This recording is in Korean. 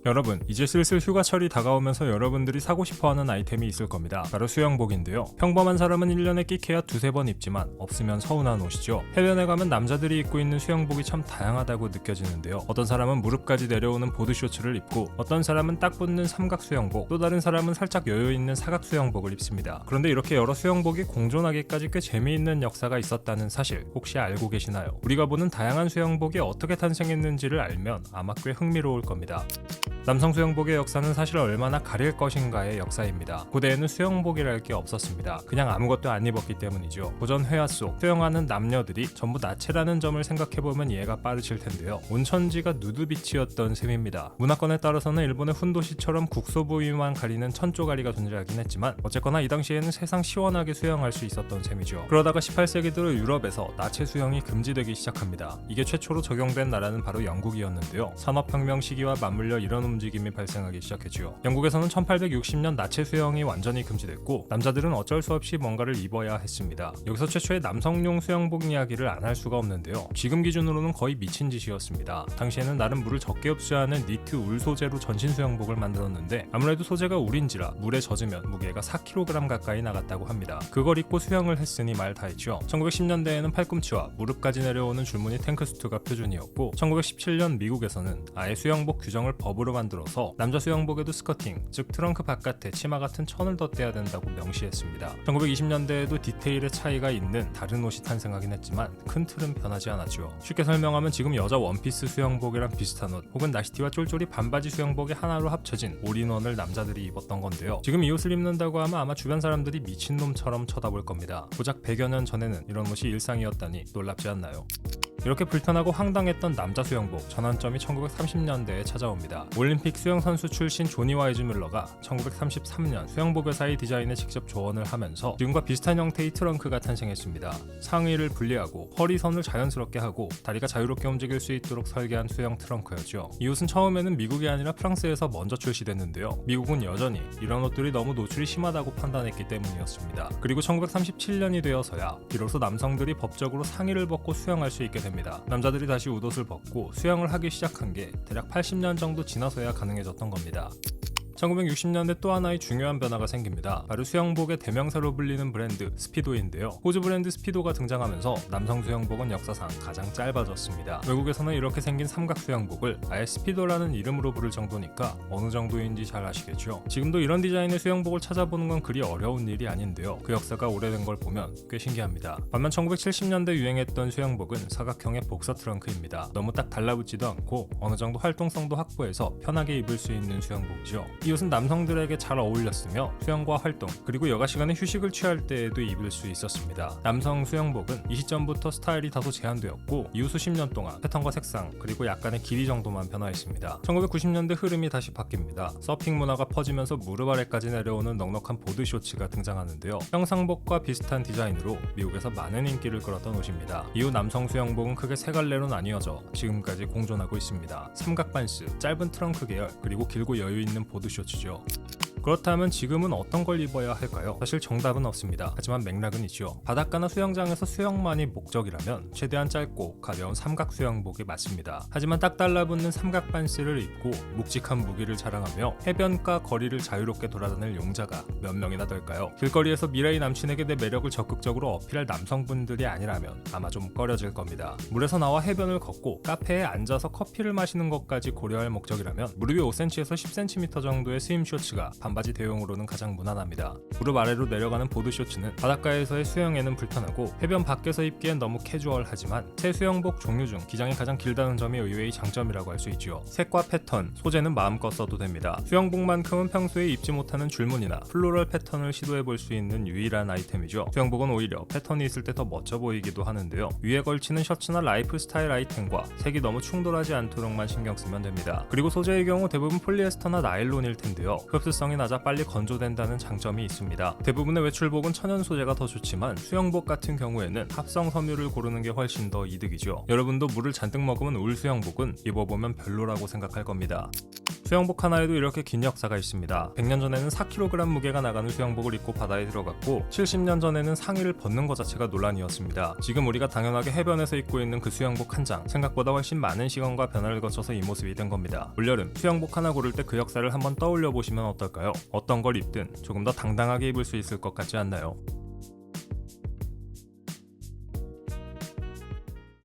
여러분, 이제 슬슬 휴가철이 다가오면서 여러분들이 사고 싶어하는 아이템이 있을 겁니다. 바로 수영복인데요. 평범한 사람은 1년에 끼케야 두세 번 입지만 없으면 서운한 옷이죠. 해변에 가면 남자들이 입고 있는 수영복이 참 다양하다고 느껴지는데요. 어떤 사람은 무릎까지 내려오는 보드쇼츠를 입고, 어떤 사람은 딱 붙는 삼각 수영복, 또 다른 사람은 살짝 여유있는 사각 수영복을 입습니다. 그런데 이렇게 여러 수영복이 공존하기까지 꽤 재미있는 역사가 있었다는 사실 혹시 알고 계시나요? 우리가 보는 다양한 수영복이 어떻게 탄생했는지를 알면 아마 꽤 흥미로울 겁니다. 남성 수영복의 역사는 사실 얼마나 가릴 것인가의 역사입니다. 고대에는 수영복이랄 게 없었습니다. 그냥 아무것도 안 입었기 때문이죠. 고전 회화 속 수영하는 남녀들이 전부 나체라는 점을 생각해보면 이해가 빠르실 텐데요. 온 천지가 누드비치였던 셈입니다. 문화권에 따라서는 일본의 훈도시처럼 국소 부위만 가리는 천조가리가 존재하긴 했지만 어쨌거나 이 당시에는 세상 시원하게 수영할 수 있었던 셈이죠. 그러다가 18세기 들어 유럽에서 나체 수영이 금지되기 시작합니다. 이게 최초로 적용된 나라는 바로 영국이었는데요. 산업혁명 시기와 맞물려 이런 움직임이 발생하기 시작했죠. 영국에서는 1860년 나체 수영이 완전히 금지됐고 남자들은 어쩔 수 없이 뭔가를 입어야 했습니다. 여기서 최초의 남성용 수영복 이야기를 안 할 수가 없는데요. 지금 기준으로는 거의 미친 짓이었습니다. 당시에는 나름 물을 적게 흡수하는 니트 울 소재로 전신 수영복을 만들었는데 아무래도 소재가 울인지라 물에 젖으면 무게가 4kg 가까이 나갔다고 합니다. 그걸 입고 수영을 했으니 말 다 했죠. 1910년대에는 팔꿈치와 무릎까지 내려오는 줄무늬 탱크수트가 표준이었고 1917년 미국에서는 아예 수영복 규정을 법으로 만들어서 남자 수영복에도 스커팅, 즉 트렁크 바깥에 치마 같은 천을 덧대야 된다고 명시했습니다. 1920년대에도 디테일의 차이가 있는 다른 옷이 탄생하긴 했지만 큰 틀은 변하지 않았죠. 쉽게 설명하면 지금 여자 원피스 수영복이랑 비슷한 옷, 혹은 나시티와 쫄쫄이 반바지 수영복이 하나로 합쳐진 올인원을 남자들이 입었던 건데요. 지금 이 옷을 입는다고 하면 아마 주변 사람들이 미친놈처럼 쳐다볼 겁니다. 고작 100여 년 전에는 이런 옷이 일상이었다니 놀랍지 않나요? 이렇게 불편하고 황당했던 남자 수영복 전환점이 1930년대에 찾아옵니다. 올림픽 수영선수 출신 조니 와이즈뮬러가 1933년 수영복 회사의 디자인에 직접 조언을 하면서 지금과 비슷한 형태의 트렁크가 탄생했습니다. 상의를 분리하고 허리선을 자연스럽게 하고 다리가 자유롭게 움직일 수 있도록 설계한 수영 트렁크였죠. 이 옷은 처음에는 미국이 아니라 프랑스에서 먼저 출시됐는데요. 미국은 여전히 이런 옷들이 너무 노출이 심하다고 판단했기 때문이었습니다. 그리고 1937년이 되어서야 비로소 남성들이 법적으로 상의를 벗고 수영할 수 있게 됩니다. 남자들이 다시 웃옷을 벗고 수영을 하기 시작한 게 대략 80년 정도 지나서야 가능해졌던 겁니다. 1960년대 또 하나의 중요한 변화가 생깁니다. 바로 수영복의 대명사로 불리는 브랜드 스피도인데요. 호주 브랜드 스피도가 등장하면서 남성 수영복은 역사상 가장 짧아졌습니다. 외국에서는 이렇게 생긴 삼각 수영복을 아예 스피도라는 이름으로 부를 정도니까 어느 정도인지 잘 아시겠죠. 지금도 이런 디자인의 수영복을 찾아보는 건 그리 어려운 일이 아닌데요. 그 역사가 오래된 걸 보면 꽤 신기합니다. 반면 1970년대 유행했던 수영복은 사각형의 복서 트렁크입니다. 너무 딱 달라붙지도 않고 어느 정도 활동성도 확보해서 편하게 입을 수 있는 수영복이죠. 이 옷은 남성들에게 잘 어울렸으며 수영과 활동 그리고 여가 시간에 휴식을 취할 때에도 입을 수 있었습니다. 남성 수영복은 이 시점부터 스타일이 다소 제한되었고 이후 수십 년 동안 패턴과 색상 그리고 약간의 길이 정도만 변화했습니다. 1990년대 흐름이 다시 바뀝니다. 서핑 문화가 퍼지면서 무릎 아래까지 내려오는 넉넉한 보드 쇼츠가 등장하는데요. 평상복과 비슷한 디자인으로 미국에서 많은 인기를 끌었던 옷입니다. 이후 남성 수영복은 크게 세 갈래로 나뉘어져 지금까지 공존하고 있습니다. 삼각 반스, 짧은 트렁크 계열 그리고 길고 여유 있는 보드 쇼츠죠. 그렇다면 지금은 어떤 걸 입어야 할까요? 사실 정답은 없습니다. 하지만 맥락은 있죠. 바닷가나 수영장에서 수영만이 목적이라면 최대한 짧고 가벼운 삼각 수영복이 맞습니다. 하지만 딱 달라붙는 삼각 반스를 입고 묵직한 무기를 자랑하며 해변가 거리를 자유롭게 돌아다닐 용자가 몇 명이나 될까요? 길거리에서 미래의 남친에게 내 매력을 적극적으로 어필할 남성분들이 아니라면 아마 좀 꺼려질 겁니다. 물에서 나와 해변을 걷고 카페에 앉아서 커피를 마시는 것까지 고려할 목적이라면 무릎이 5cm에서 10cm 정도의 스임 쇼츠가 반바지 대용으로는 가장 무난합니다. 무릎 아래로 내려가는 보드 쇼츠는 바닷가에서의 수영에는 불편하고 해변 밖에서 입기엔 너무 캐주얼하지만 새 수영복 종류 중 기장이 가장 길다는 점이 의외의 장점이라고 할 수 있죠. 색과 패턴, 소재는 마음껏 써도 됩니다. 수영복만큼은 평소에 입지 못하는 줄무늬나 플로럴 패턴을 시도해 볼 수 있는 유일한 아이템이죠. 수영복은 오히려 패턴이 있을 때 더 멋져 보이기도 하는데요. 위에 걸치는 셔츠나 라이프 스타일 아이템과 색이 너무 충돌하지 않도록만 신경 쓰면 됩니다. 그리고 소재의 경우 대부분 폴리에스터나 나일론일 텐데요. 흡수성이 낮아 빨리 건조된다는 장점이 있습니다. 대부분의 외출복은 천연 소재가 더 좋지만 수영복 같은 경우에는 합성 섬유를 고르는 게 훨씬 더 이득이죠. 여러분도 물을 잔뜩 머금은 울 수영복은 입어보면 별로라고 생각할 겁니다. 수영복 하나에도 이렇게 긴 역사가 있습니다. 100년 전에는 4kg 무게가 나가는 수영복을 입고 바다에 들어갔고 70년 전에는 상의를 벗는 것 자체가 논란이었습니다. 지금 우리가 당연하게 해변에서 입고 있는 그 수영복 한 장, 생각보다 훨씬 많은 시간과 변화를 거쳐서 이 모습이 된 겁니다. 올여름 수영복 하나 고를 때 그 역사를 한번 떠올려 보시면 어떨까요? 어떤 걸 입든 조금 더 당당하게 입을 수 있을 것 같지 않나요?